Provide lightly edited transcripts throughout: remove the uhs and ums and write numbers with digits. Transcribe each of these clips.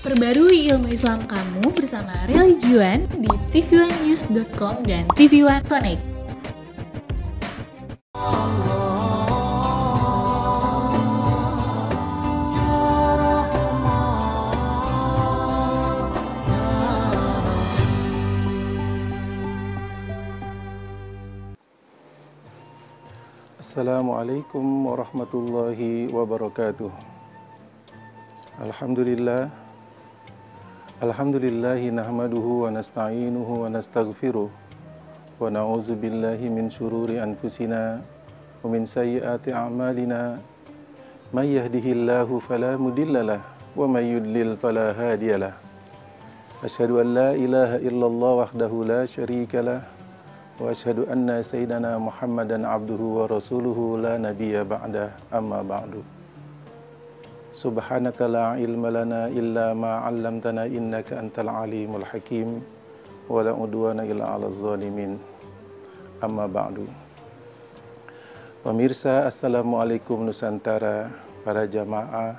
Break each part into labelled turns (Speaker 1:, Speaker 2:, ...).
Speaker 1: Perbarui ilmu Islam kamu bersama Religion di tv1news.com dan TV One Connect.
Speaker 2: Assalamualaikum warahmatullahi wabarakatuh. Alhamdulillahi nahmaduhu wa nasta'inuhu wa nastaghfiruh wa na'udzu billahi min syururi anfusina wa min sayyiati a'malina may yahdihillahu fala mudhillalah wa may yudlil fala hadiyalah. Asyhadu an la ilaha illallah wahdahu la syarikalah wa asyhadu anna sayyidana Muhammadan abduhu wa rasuluhu la nabiyya ba'dah, amma ba'du. Subhanaka la ilma lana illa ma 'allamtana innaka antal alimul hakim wa la udwana illa 'alal zalimin, amma ba'du. Pemirsa, Assalamualaikum Nusantara, para jamaah,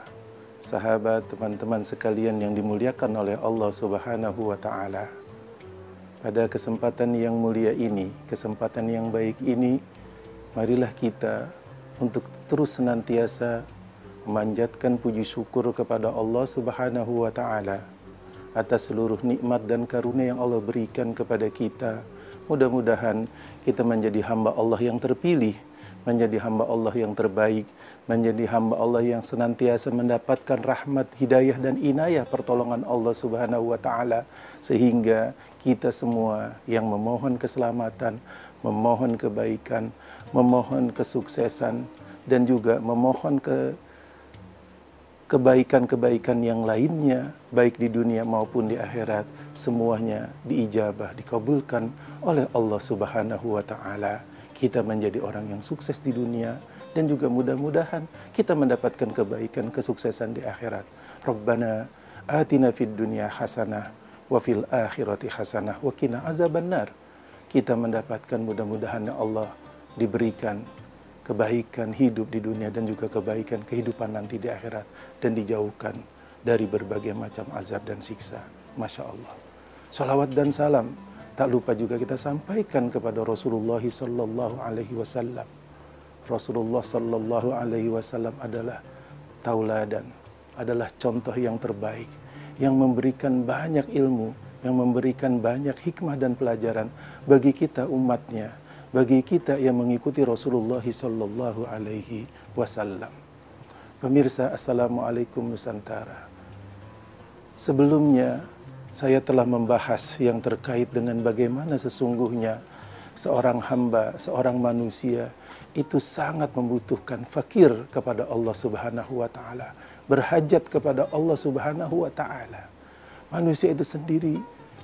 Speaker 2: sahabat, teman-teman sekalian yang dimuliakan oleh Allah Subhanahu wa ta'ala. Pada kesempatan yang mulia ini, kesempatan yang baik ini, marilah kita untuk terus senantiasa memanjatkan puji syukur kepada Allah Subhanahu wa ta'ala atas seluruh nikmat dan karunia yang Allah berikan kepada kita. Mudah-mudahan kita menjadi hamba Allah yang terpilih, menjadi hamba Allah yang terbaik, menjadi hamba Allah yang senantiasa mendapatkan rahmat, hidayah dan inayah pertolongan Allah Subhanahu wa ta'ala, sehingga kita semua yang memohon keselamatan, memohon kebaikan, memohon kesuksesan, dan juga memohon kebaikan-kebaikan yang lainnya, baik di dunia maupun di akhirat, semuanya diijabah, dikabulkan oleh Allah Subhanahu wa ta'ala. Kita menjadi orang yang sukses di dunia, dan juga mudah-mudahan kita mendapatkan kebaikan, kesuksesan di akhirat. Rabbana atina fid dunya hasanah wa fil akhirati hasanah wa qina azabannar. Kita mendapatkan, mudah-mudahan ya Allah, diberikan kebaikan hidup di dunia dan juga kebaikan kehidupan nanti di akhirat, dan dijauhkan dari berbagai macam azab dan siksa. Masya Allah. Salawat dan salam tak lupa juga kita sampaikan kepada Rasulullah sallallahu alaihi wasallam. Rasulullah sallallahu alaihi wasallam adalah tauladan, adalah contoh yang terbaik, yang memberikan banyak ilmu, yang memberikan banyak hikmah dan pelajaran bagi kita umatnya, bagi kita yang mengikuti Rasulullah sallallahu alaihi wasallam. Pemirsa, Assalamualaikum Nusantara. Sebelumnya saya telah membahas yang terkait dengan bagaimana sesungguhnya seorang hamba, seorang manusia itu sangat membutuhkan, fakir kepada Allah Subhanahu wa ta'ala, berhajat kepada Allah Subhanahu wa ta'ala. Manusia itu sendiri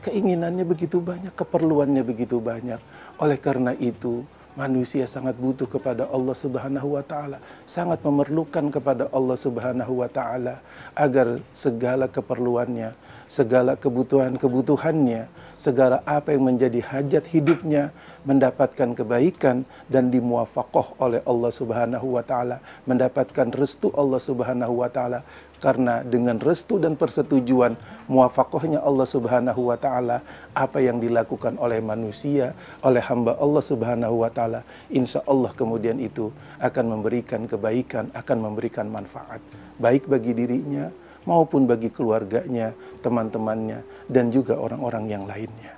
Speaker 2: keinginannya begitu banyak, keperluannya begitu banyak. Oleh karena itu, manusia sangat butuh kepada Allah Subhanahu wa ta'ala, sangat memerlukan kepada Allah Subhanahu wa ta'ala agar segala keperluannya, segala kebutuhannya, segala apa yang menjadi hajat hidupnya mendapatkan kebaikan dan dimuwafaqah oleh Allah Subhanahu wa ta'ala, mendapatkan restu Allah Subhanahu wa ta'ala. Karena dengan restu dan persetujuan muwafaqahnya Allah Subhanahu wa ta'ala, apa yang dilakukan oleh manusia, oleh hamba Allah Subhanahu wa ta'ala, insya Allah kemudian itu akan memberikan kebaikan, akan memberikan manfaat, baik bagi dirinya maupun bagi keluarganya, teman-temannya, dan juga orang-orang yang lainnya.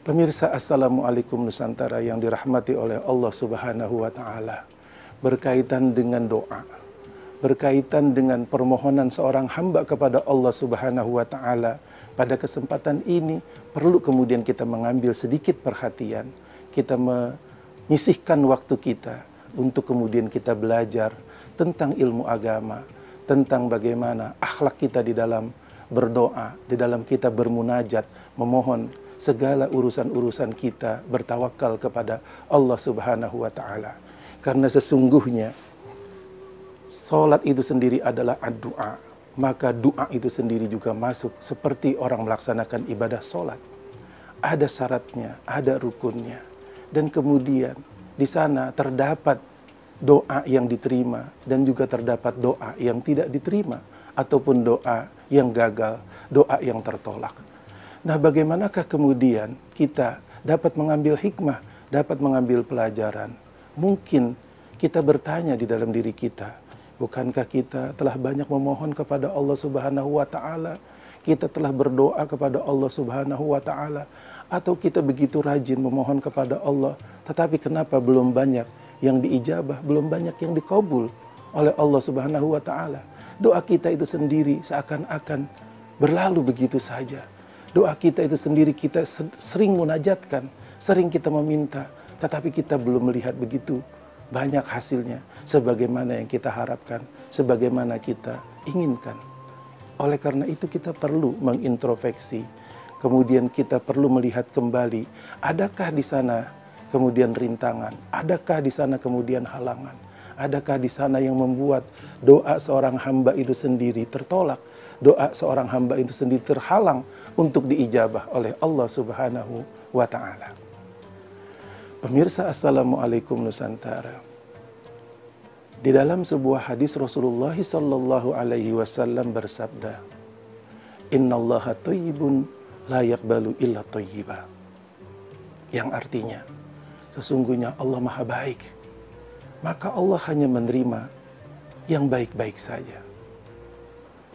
Speaker 2: Pemirsa, Assalamualaikum Nusantara yang dirahmati oleh Allah Subhanahu wa ta'ala. Berkaitan dengan doa, berkaitan dengan permohonan seorang hamba kepada Allah Subhanahu wa ta'ala, pada kesempatan ini perlu kemudian kita mengambil sedikit perhatian, kita menyisihkan waktu kita untuk kemudian kita belajar tentang ilmu agama, tentang bagaimana akhlak kita di dalam berdoa, di dalam kita bermunajat, memohon segala urusan-urusan kita, bertawakal kepada Allah Subhanahu wa ta'ala. Karena sesungguhnya salat itu sendiri adalah doa, maka doa itu sendiri juga masuk seperti orang melaksanakan ibadah salat. Ada syaratnya, ada rukunnya, dan kemudian di sana terdapat doa yang diterima dan juga terdapat doa yang tidak diterima. ataupun doa yang gagal, doa yang tertolak. Nah, bagaimanakah kemudian kita dapat mengambil hikmah, dapat mengambil pelajaran? Mungkin kita bertanya di dalam diri kita, bukankah kita telah banyak memohon kepada Allah Subhanahu wa Ta'ala? Kita telah berdoa kepada Allah Subhanahu wa Ta'ala, atau kita begitu rajin memohon kepada Allah, tetapi kenapa belum banyak yang diijabah, belum banyak yang dikabul oleh Allah Subhanahu wa Ta'ala? Doa kita itu sendiri seakan-akan berlalu begitu saja. Doa kita itu sendiri kita sering munajatkan, sering kita meminta, tetapi kita belum melihat begitu banyak hasilnya sebagaimana yang kita harapkan, sebagaimana kita inginkan. Oleh karena itu kita perlu mengintrospeksi, kemudian kita perlu melihat kembali, adakah di sana kemudian rintangan, adakah di sana kemudian halangan, adakah di sana yang membuat doa seorang hamba itu sendiri tertolak, doa seorang hamba itu sendiri terhalang untuk diijabah oleh Allah Subhanahu wa Ta'ala. Pemirsa, Assalamualaikum Nusantara. Di dalam sebuah hadis Rasulullah sallallahu alaihi wasallam bersabda, "Innallaha thayyibun la yaqbalu illa thayyiba." Yang artinya, sesungguhnya Allah Maha Baik, maka Allah hanya menerima yang baik-baik saja.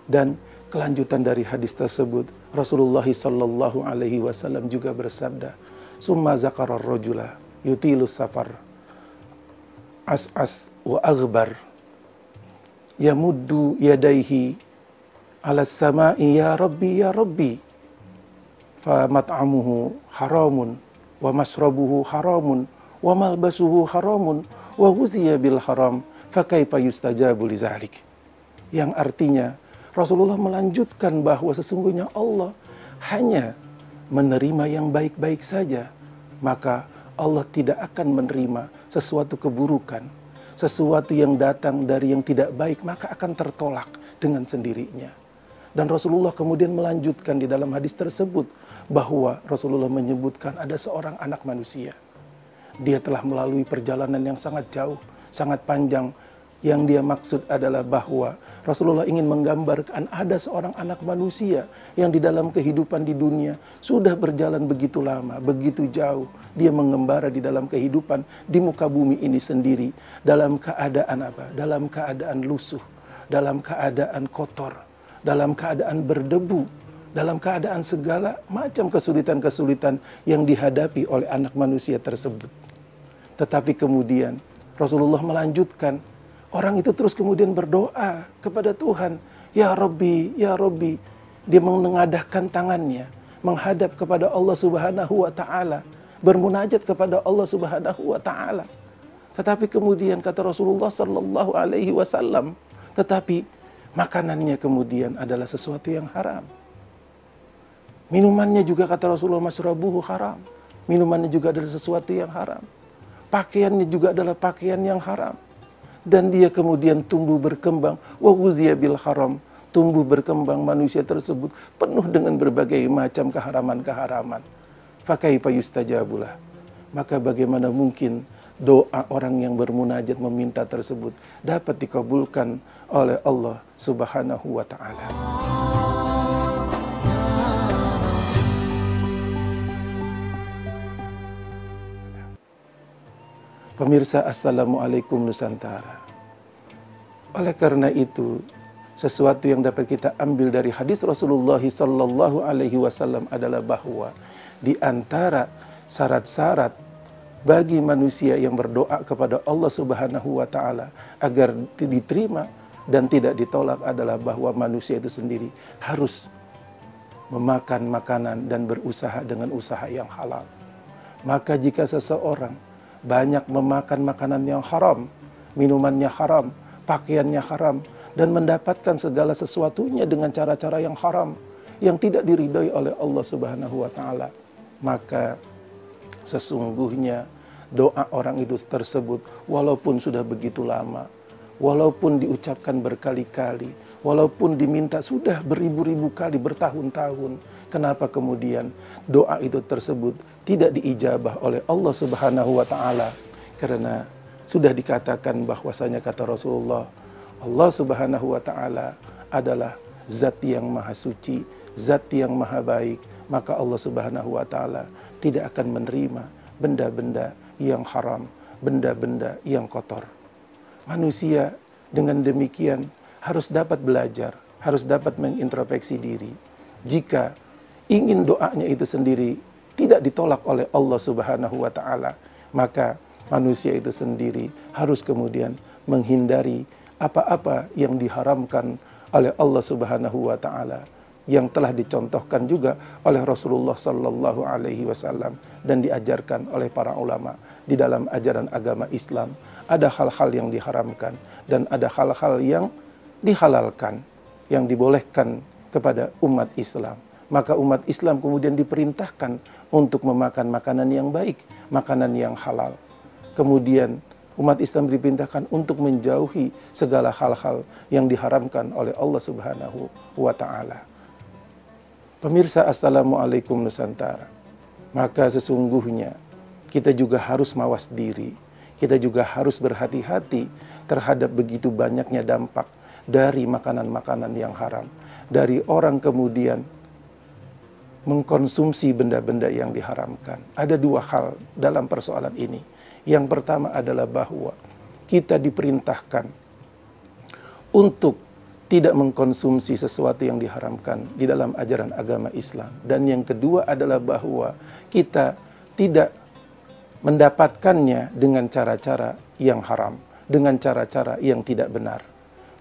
Speaker 2: Dan kelanjutan dari hadis tersebut, Rasulullah sallallahu alaihi wasallam juga bersabda, "Summa zakara ar-rajula yutilus safar as'as wa aghbar yamuddu yadaihi ala samai ya rabbi fa mat'amuhu haramun wa masrabuhu haramun wa malbasuhu haramun wa ghuziya bil haram fa kaifa yustajabu li zalik." Yang artinya Rasulullah melanjutkan bahwa sesungguhnya Allah hanya menerima yang baik-baik saja, maka Allah tidak akan menerima sesuatu keburukan, sesuatu yang datang dari yang tidak baik, maka akan tertolak dengan sendirinya. Dan Rasulullah kemudian melanjutkan di dalam hadis tersebut bahwa Rasulullah menyebutkan ada seorang anak manusia. Dia telah melalui perjalanan yang sangat jauh, sangat panjang. Yang dia maksud adalah bahwa Rasulullah ingin menggambarkan ada seorang anak manusia yang di dalam kehidupan di dunia sudah berjalan begitu lama, begitu jauh. Dia mengembara di dalam kehidupan di muka bumi ini sendiri. Dalam keadaan apa? Dalam keadaan lusuh, dalam keadaan kotor, dalam keadaan berdebu, dalam keadaan segala macam kesulitan-kesulitan yang dihadapi oleh anak manusia tersebut. Tetapi kemudian Rasulullah melanjutkan, orang itu terus kemudian berdoa kepada Tuhan, "Ya Rabbi, ya Rabbi." Dia menengadahkan tangannya, menghadap kepada Allah Subhanahu wa Ta'ala, bermunajat kepada Allah Subhanahu wa Ta'ala. Tetapi kemudian kata Rasulullah sallallahu alaihi wasallam, tetapi makanannya kemudian adalah sesuatu yang haram. Minumannya juga kata Rasulullah masrabuhu haram. Minumannya juga adalah sesuatu yang haram. Pakaiannya juga adalah pakaian yang haram. Dan dia kemudian tumbuh berkembang, wa ghuziya bil haram, tumbuh berkembang manusia tersebut penuh dengan berbagai macam keharaman-keharaman. Fa kaifa yustajabulah. Maka bagaimana mungkin doa orang yang bermunajat meminta tersebut dapat dikabulkan oleh Allah Subhanahu wa Ta'ala. Pemirsa, Assalamualaikum Nusantara. Oleh karena itu, sesuatu yang dapat kita ambil dari hadis Rasulullah sallallahu alaihi wasallam adalah bahwa di antara syarat-syarat bagi manusia yang berdoa kepada Allah Subhanahu wa Ta'ala agar diterima dan tidak ditolak adalah bahwa manusia itu sendiri harus memakan makanan dan berusaha dengan usaha yang halal. Maka jika seseorang banyak memakan makanan yang haram, minumannya haram, pakaiannya haram, dan mendapatkan segala sesuatunya dengan cara-cara yang haram, yang tidak diridhoi oleh Allah Subhanahu wa Ta'ala, maka sesungguhnya doa orang itu tersebut walaupun sudah begitu lama, walaupun diucapkan berkali-kali, walaupun diminta sudah beribu-ribu kali, bertahun-tahun, kenapa kemudian doa itu tersebut tidak diijabah oleh Allah Subhanahu wa Ta'ala? Karena sudah dikatakan bahwasanya kata Rasulullah, Allah Subhanahu wa Ta'ala adalah zat yang maha suci, zat yang maha baik, maka Allah Subhanahu wa Ta'ala tidak akan menerima benda-benda yang haram, benda-benda yang kotor. Manusia dengan demikian harus dapat belajar, harus dapat mengintrospeksi diri. Jika ingin doanya itu sendiri tidak ditolak oleh Allah Subhanahu wa Ta'ala, maka manusia itu sendiri harus kemudian menghindari apa-apa yang diharamkan oleh Allah Subhanahu wa Ta'ala, yang telah dicontohkan juga oleh Rasulullah Sallallahu Alaihi Wasallam dan diajarkan oleh para ulama di dalam ajaran agama Islam. Ada hal-hal yang diharamkan dan ada hal-hal yang dihalalkan, yang dibolehkan kepada umat Islam. Maka umat Islam kemudian diperintahkan untuk memakan makanan yang baik, makanan yang halal. Kemudian umat Islam diperintahkan untuk menjauhi segala hal-hal yang diharamkan oleh Allah Subhanahu wa Ta'ala. Pemirsa, Assalamualaikum Nusantara. Maka sesungguhnya kita juga harus mawas diri. Kita juga harus berhati-hati terhadap begitu banyaknya dampak dari makanan-makanan yang haram. Dari orang kemudian mengkonsumsi benda-benda yang diharamkan. Ada dua hal dalam persoalan ini. Yang pertama adalah bahwa kita diperintahkan untuk tidak mengkonsumsi sesuatu yang diharamkan di dalam ajaran agama Islam. Dan yang kedua adalah bahwa kita tidak mendapatkannya dengan cara-cara yang haram, dengan cara-cara yang tidak benar.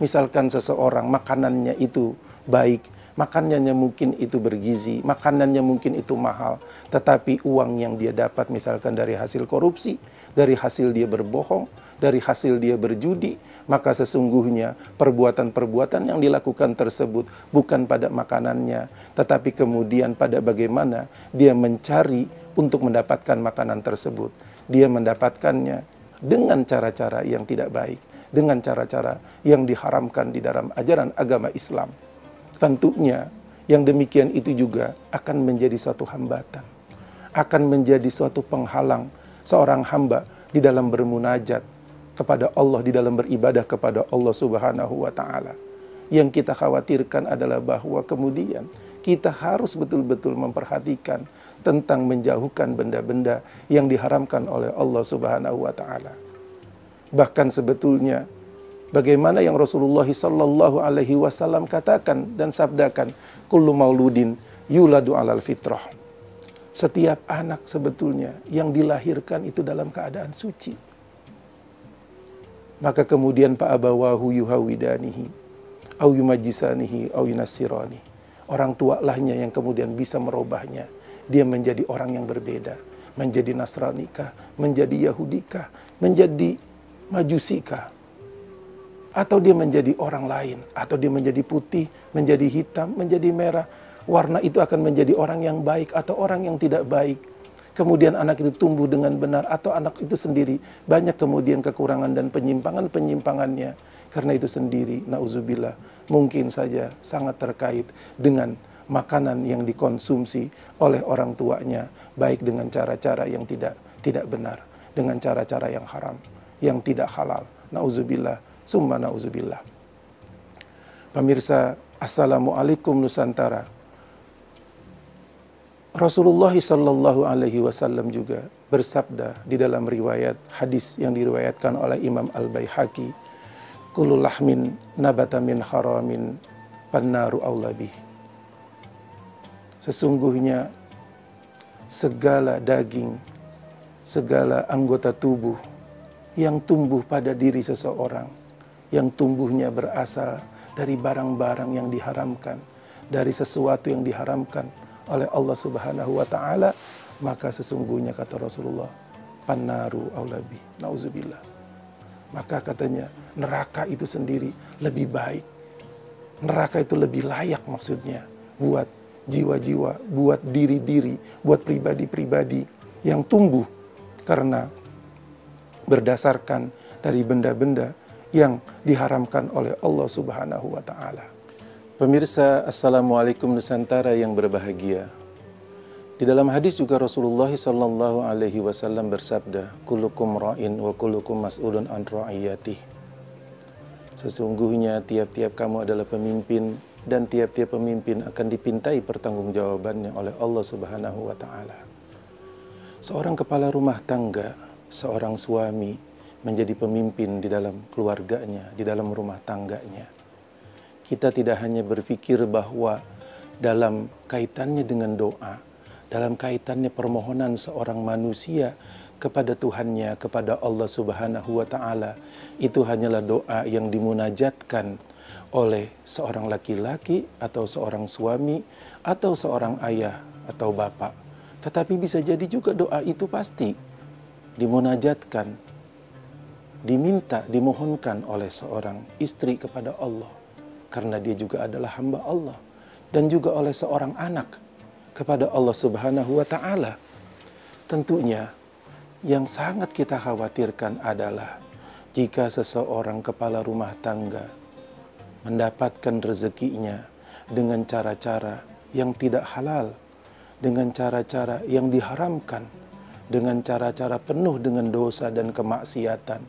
Speaker 2: Misalkan seseorang makanannya itu baik, makanannya mungkin itu bergizi, makanannya mungkin itu mahal, tetapi uang yang dia dapat misalkan dari hasil korupsi, dari hasil dia berbohong, dari hasil dia berjudi, maka sesungguhnya perbuatan-perbuatan yang dilakukan tersebut bukan pada makanannya, tetapi kemudian pada bagaimana dia mencari untuk mendapatkan makanan tersebut. Dia mendapatkannya dengan cara-cara yang tidak baik, dengan cara-cara yang diharamkan di dalam ajaran agama Islam. Tentunya yang demikian itu juga akan menjadi suatu hambatan, akan menjadi suatu penghalang seorang hamba di dalam bermunajat kepada Allah, di dalam beribadah kepada Allah Subhanahu wa Ta'ala. Yang kita khawatirkan adalah bahwa kemudian kita harus betul-betul memperhatikan tentang menjauhkan benda-benda yang diharamkan oleh Allah Subhanahu wa Ta'ala. Bahkan sebetulnya bagaimana yang Rasulullah Sallallahu Alaihi Wasallam katakan dan sabdakan, kullu mauludin yuladu alal fitrah. Setiap anak sebetulnya yang dilahirkan itu dalam keadaan suci. Maka kemudian fa'abawahu yuhawidanihi au yumajjisanihi au yunassirani. Orang tua lahnya yang kemudian bisa merubahnya. Dia menjadi orang yang berbeda, menjadi Nasranikah, menjadi Yahudikah, menjadi Majusikah, atau dia menjadi orang lain, atau dia menjadi putih, menjadi hitam, menjadi merah. Warna itu akan menjadi orang yang baik atau orang yang tidak baik. Kemudian anak itu tumbuh dengan benar atau anak itu sendiri banyak kemudian kekurangan dan penyimpangan-penyimpangannya. Karena itu sendiri, na'udzubillah, mungkin saja sangat terkait dengan makanan yang dikonsumsi oleh orang tuanya, baik dengan cara-cara yang tidak benar, dengan cara-cara yang haram, yang tidak halal. Na'udzubillah, summa na'udzubillah. Pemirsa, Assalamualaikum Nusantara. Rasulullah Sallallahu Alaihi Wasallam juga bersabda di dalam riwayat hadis yang diriwayatkan oleh Imam Al-Baihaqi, kullu lahmin nabata min haramin pannaru aulabih. Sesungguhnya segala daging, segala anggota tubuh yang tumbuh pada diri seseorang, yang tumbuhnya berasal dari barang-barang yang diharamkan, dari sesuatu yang diharamkan oleh Allah Subhanahu wa Ta'ala, maka sesungguhnya kata Rasulullah, pannaru aulabi, nauzubillah. Maka katanya neraka itu sendiri lebih baik, neraka itu lebih layak maksudnya buat jiwa-jiwa, buat diri-diri, buat pribadi-pribadi yang tumbuh karena berdasarkan dari benda-benda yang diharamkan oleh Allah Subhanahu wa Ta'ala. Pemirsa, Assalamualaikum Nusantara yang berbahagia. Di dalam hadis juga Rasulullah Sallallahu Alaihi Wasallam bersabda, kullukum ra'in wa kullukum mas'ulun an ra'iyatih. Sesungguhnya tiap-tiap kamu adalah pemimpin, dan tiap-tiap pemimpin akan dipintai pertanggungjawabannya oleh Allah Subhanahu wa Ta'ala. Seorang kepala rumah tangga, seorang suami menjadi pemimpin di dalam keluarganya, di dalam rumah tangganya. Kita tidak hanya berpikir bahwa dalam kaitannya dengan doa, dalam kaitannya permohonan seorang manusia kepada Tuhannya, kepada Allah Subhanahu wa Ta'ala, itu hanyalah doa yang dimunajatkan oleh seorang laki-laki atau seorang suami atau seorang ayah atau bapak. Tetapi bisa jadi juga doa itu pasti dimunajatkan, diminta, dimohonkan oleh seorang istri kepada Allah, karena dia juga adalah hamba Allah, dan juga oleh seorang anak kepada Allah Subhanahu wa Ta'ala. Tentunya yang sangat kita khawatirkan adalah jika seseorang kepala rumah tangga mendapatkan rezekinya dengan cara-cara yang tidak halal, dengan cara-cara yang diharamkan, dengan cara-cara penuh dengan dosa dan kemaksiatan.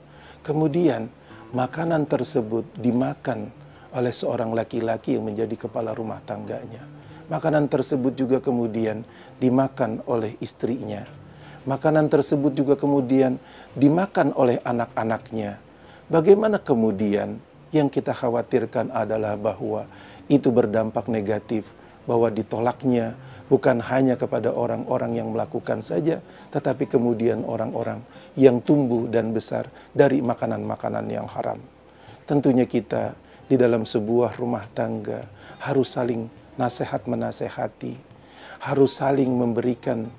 Speaker 2: Kemudian makanan tersebut dimakan oleh seorang laki-laki yang menjadi kepala rumah tangganya. Makanan tersebut juga kemudian dimakan oleh istrinya. Makanan tersebut juga kemudian dimakan oleh anak-anaknya. Bagaimana kemudian yang kita khawatirkan adalah bahwa itu berdampak negatif, bahwa ditolaknya bukan hanya kepada orang-orang yang melakukan saja, tetapi kemudian orang-orang yang tumbuh dan besar dari makanan-makanan yang haram. Tentunya kita di dalam sebuah rumah tangga harus saling nasihat menasehati, harus saling memberikan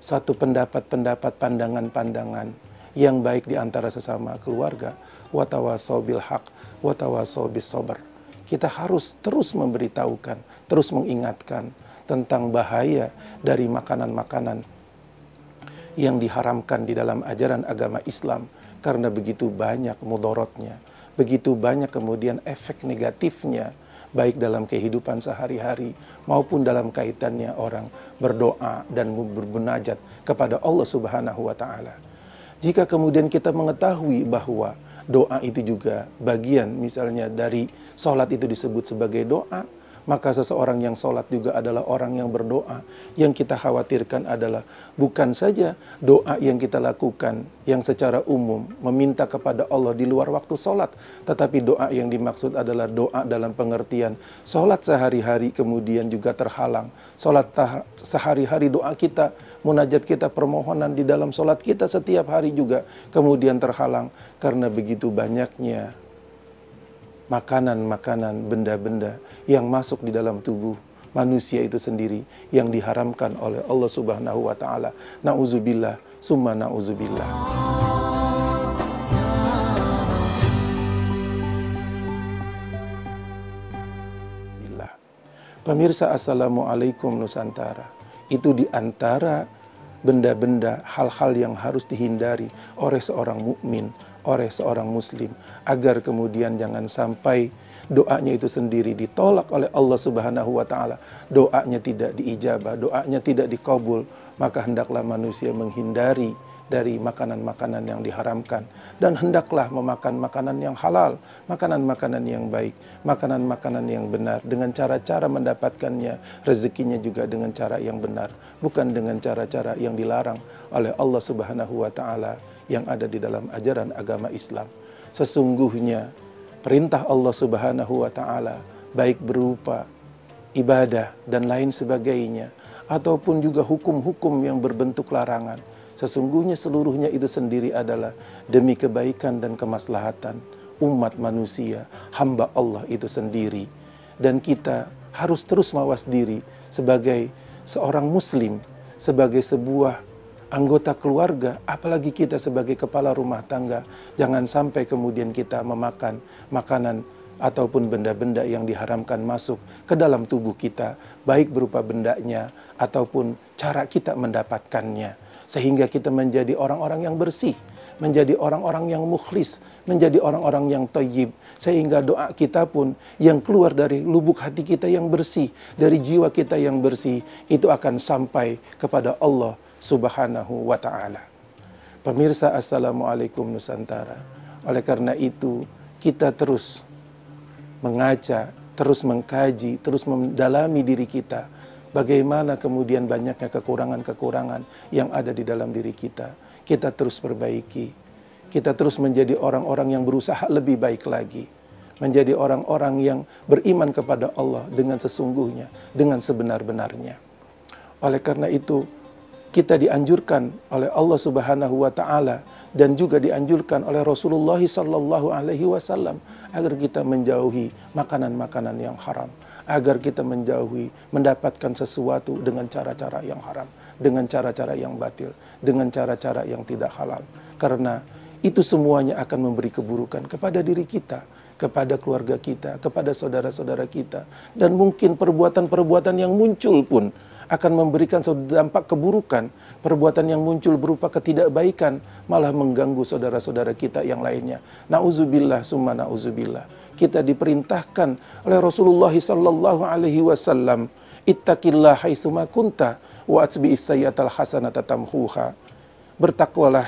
Speaker 2: satu pendapat-pendapat, pandangan-pandangan yang baik di antara sesama keluarga. Watawasau bil haq, watawasau bis sabr. Kita harus terus memberitahukan, terus mengingatkan tentang bahaya dari makanan-makanan yang diharamkan di dalam ajaran agama Islam, karena begitu banyak mudorotnya, begitu banyak kemudian efek negatifnya, baik dalam kehidupan sehari-hari maupun dalam kaitannya orang berdoa dan bermunajat kepada Allah Subhanahu wa Ta'ala. Jika kemudian kita mengetahui bahwa doa itu juga bagian misalnya dari sholat itu disebut sebagai doa, maka seseorang yang sholat juga adalah orang yang berdoa. Yang kita khawatirkan adalah bukan saja doa yang kita lakukan yang secara umum meminta kepada Allah di luar waktu sholat, tetapi doa yang dimaksud adalah doa dalam pengertian sholat sehari-hari kemudian juga terhalang. Sholat sehari-hari, doa kita, munajat kita, permohonan di dalam sholat kita setiap hari juga kemudian terhalang karena begitu banyaknya makanan-makanan, benda-benda yang masuk di dalam tubuh manusia itu sendiri yang diharamkan oleh Allah Subhanahu wa Ta'ala. Na'udzubillah, summa na'udzubillah. Pemirsa, Assalamualaikum Nusantara. Itu di antara benda-benda, hal-hal yang harus dihindari oleh seorang mukmin, oleh seorang muslim, agar kemudian jangan sampai doanya itu sendiri ditolak oleh Allah Subhanahu wa Ta'ala, doanya tidak diijabah, doanya tidak dikabul. Maka hendaklah manusia menghindari dari makanan-makanan yang diharamkan, dan hendaklah memakan makanan yang halal, makanan-makanan yang baik, makanan-makanan yang benar, dengan cara-cara mendapatkannya, rezekinya juga dengan cara yang benar, bukan dengan cara-cara yang dilarang oleh Allah Subhanahu wa Ta'ala yang ada di dalam ajaran agama Islam. Sesungguhnya perintah Allah Subhanahu wa Ta'ala, baik berupa ibadah dan lain sebagainya, ataupun juga hukum-hukum yang berbentuk larangan, sesungguhnya seluruhnya itu sendiri adalah demi kebaikan dan kemaslahatan umat manusia, hamba Allah itu sendiri. Dan kita harus terus mawas diri sebagai seorang muslim, sebagai sebuah anggota keluarga, apalagi kita sebagai kepala rumah tangga. Jangan sampai kemudian kita memakan makanan ataupun benda-benda yang diharamkan masuk ke dalam tubuh kita, baik berupa bendanya ataupun cara kita mendapatkannya, sehingga kita menjadi orang-orang yang bersih, menjadi orang-orang yang mukhlis, menjadi orang-orang yang thayyib, sehingga doa kita pun yang keluar dari lubuk hati kita yang bersih, dari jiwa kita yang bersih, itu akan sampai kepada Allah Subhanahu wa Ta'ala. Pemirsa, Assalamualaikum Nusantara. Oleh karena itu, kita terus mengaca, terus mengkaji, terus mendalami diri kita. Bagaimana kemudian banyaknya kekurangan-kekurangan yang ada di dalam diri kita. Kita terus perbaiki. Kita terus menjadi orang-orang yang berusaha lebih baik lagi. Menjadi orang-orang yang beriman kepada Allah dengan sesungguhnya, dengan sebenar-benarnya. Oleh karena itu, kita dianjurkan oleh Allah Subhanahu wa Ta'ala dan juga dianjurkan oleh Rasulullah sallallahu alaihi wasallam agar kita menjauhi makanan-makanan yang haram, agar kita menjauhi mendapatkan sesuatu dengan cara-cara yang haram, dengan cara-cara yang batil, dengan cara-cara yang tidak halal. Karena itu semuanya akan memberi keburukan kepada diri kita, kepada keluarga kita, kepada saudara-saudara kita. Dan mungkin perbuatan-perbuatan yang muncul pun akan memberikan dampak keburukan. Perbuatan yang muncul berupa ketidakbaikan malah mengganggu saudara-saudara kita yang lainnya. Nauzubillah summa nauzubillah. Kita diperintahkan oleh Rasulullah sallallahu alaihi wasallam, ittaqillah haitsuma kunta wa atbi'is sayyi'atal hasanata tamhuha. Bertakwalah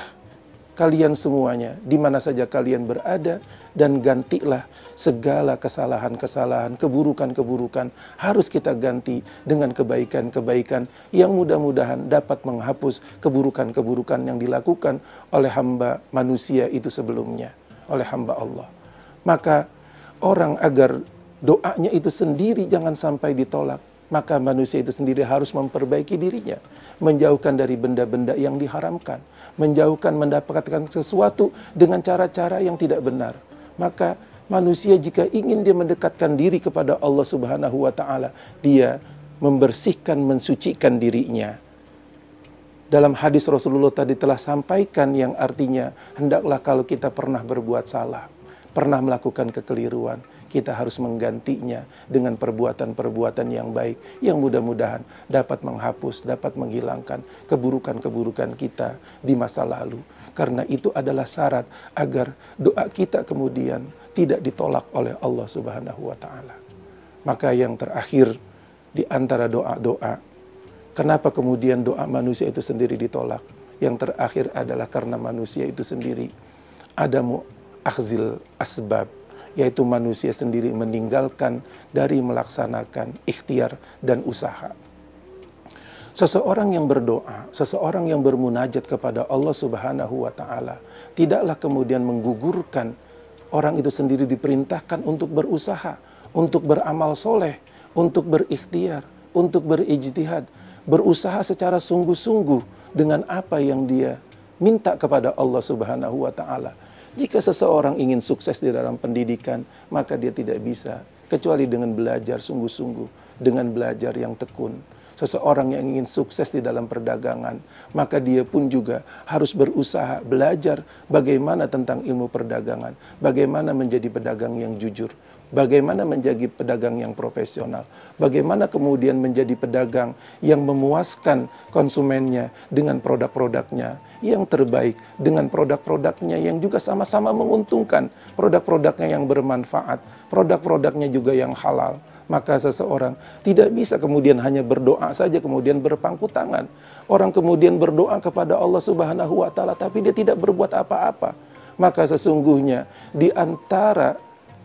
Speaker 2: kalian semuanya di mana saja kalian berada, dan gantilah segala kesalahan-kesalahan, keburukan-keburukan harus kita ganti dengan kebaikan-kebaikan yang mudah-mudahan dapat menghapus keburukan-keburukan yang dilakukan oleh hamba manusia itu sebelumnya, oleh hamba Allah. Maka orang agar doanya itu sendiri jangan sampai ditolak, maka manusia itu sendiri harus memperbaiki dirinya, menjauhkan dari benda-benda yang diharamkan, menjauhkan mendapatkan sesuatu dengan cara-cara yang tidak benar. Maka manusia jika ingin dia mendekatkan diri kepada Allah Subhanahu wa Ta'ala, dia membersihkan, mensucikan dirinya. Dalam hadis Rasulullah tadi telah sampaikan yang artinya, hendaklah kalau kita pernah berbuat salah, pernah melakukan kekeliruan, kita harus menggantinya dengan perbuatan-perbuatan yang baik, yang mudah-mudahan dapat menghapus, dapat menghilangkan keburukan-keburukan kita di masa lalu. Karena itu adalah syarat agar doa kita kemudian tidak ditolak oleh Allah Subhanahu wa Ta'ala. Maka yang terakhir di antara doa-doa, kenapa kemudian doa manusia itu sendiri ditolak? Yang terakhir adalah karena manusia itu sendiri ada mu'akhzil asbab, yaitu manusia sendiri meninggalkan dari melaksanakan ikhtiar dan usaha. Seseorang yang berdoa, seseorang yang bermunajat kepada Allah Subhanahu wa Ta'ala, tidaklah kemudian menggugurkan. Orang itu sendiri diperintahkan untuk berusaha, untuk beramal soleh, untuk berikhtiar, untuk berijtihad, berusaha secara sungguh-sungguh dengan apa yang dia minta kepada Allah Subhanahu wa Ta'ala. Jika seseorang ingin sukses di dalam pendidikan, maka dia tidak bisa kecuali dengan belajar sungguh-sungguh, dengan belajar yang tekun. Seseorang yang ingin sukses di dalam perdagangan, maka dia pun juga harus berusaha belajar bagaimana tentang ilmu perdagangan, bagaimana menjadi pedagang yang jujur, bagaimana menjadi pedagang yang profesional, bagaimana kemudian menjadi pedagang yang memuaskan konsumennya dengan produk-produknya yang terbaik, dengan produk-produknya yang juga sama-sama menguntungkan, produk-produknya yang bermanfaat, produk-produknya juga yang halal. Maka seseorang tidak bisa kemudian hanya berdoa saja kemudian berpangku tangan. Orang kemudian berdoa kepada Allah Subhanahu wa Ta'ala tapi dia tidak berbuat apa-apa. Maka sesungguhnya di antara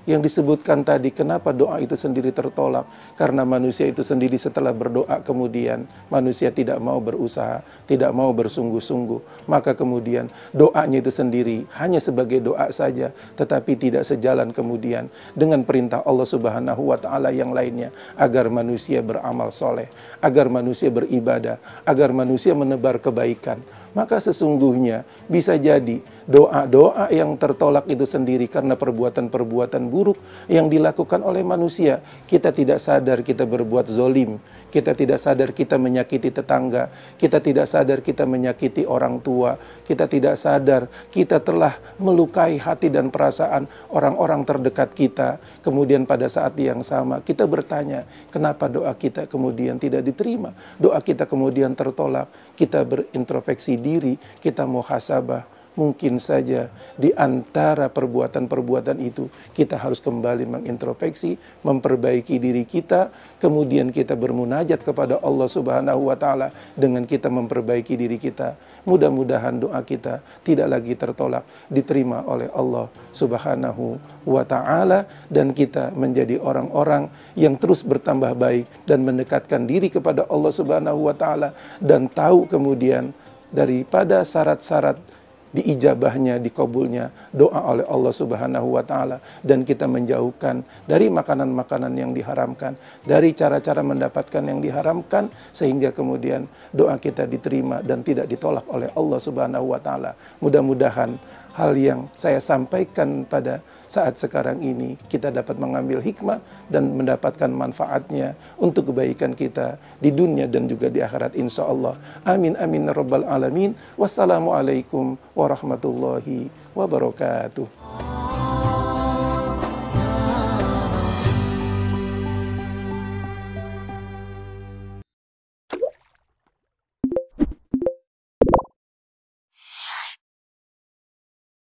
Speaker 2: yang disebutkan tadi, kenapa doa itu sendiri tertolak? Karena manusia itu sendiri setelah berdoa kemudian manusia tidak mau berusaha, tidak mau bersungguh-sungguh. Maka kemudian doanya itu sendiri hanya sebagai doa saja, tetapi tidak sejalan kemudian dengan perintah Allah Subhanahu wa Ta'ala yang lainnya, agar manusia beramal soleh, agar manusia beribadah, agar manusia menebar kebaikan. Maka sesungguhnya bisa jadi doa-doa yang tertolak itu sendiri karena perbuatan-perbuatan buruk yang dilakukan oleh manusia. Kita tidak sadar kita berbuat zolim, kita tidak sadar kita menyakiti tetangga, kita tidak sadar kita menyakiti orang tua, kita tidak sadar kita telah melukai hati dan perasaan orang-orang terdekat kita. Kemudian pada saat yang sama kita bertanya, kenapa doa kita kemudian tidak diterima, doa kita kemudian tertolak. Kita berintrospeksi diri, kita muhasabah. mungkin saja di antara perbuatan-perbuatan itu kita harus kembali mengintrospeksi, memperbaiki diri kita, kemudian kita bermunajat kepada Allah Subhanahu wa taala dengan kita memperbaiki diri kita. Mudah-mudahan doa kita tidak lagi tertolak, diterima oleh Allah Subhanahu wa taala, dan kita menjadi orang-orang yang terus bertambah baik dan mendekatkan diri kepada Allah Subhanahu wa taala, dan tahu kemudian daripada syarat-syarat diijabahnya, dikabulnya doa oleh Allah Subhanahu wa taala, dan kita menjauhkan dari makanan-makanan yang diharamkan, dari cara-cara mendapatkan yang diharamkan, sehingga kemudian doa kita diterima dan tidak ditolak oleh Allah Subhanahu wa taala. Mudah-mudahan hal yang saya sampaikan pada saat sekarang ini kita dapat mengambil hikmah dan mendapatkan manfaatnya untuk kebaikan kita di dunia dan juga di akhirat insyaallah. Amin amin ya rabbal alamin. Wassalamualaikum warahmatullahi wabarakatuh.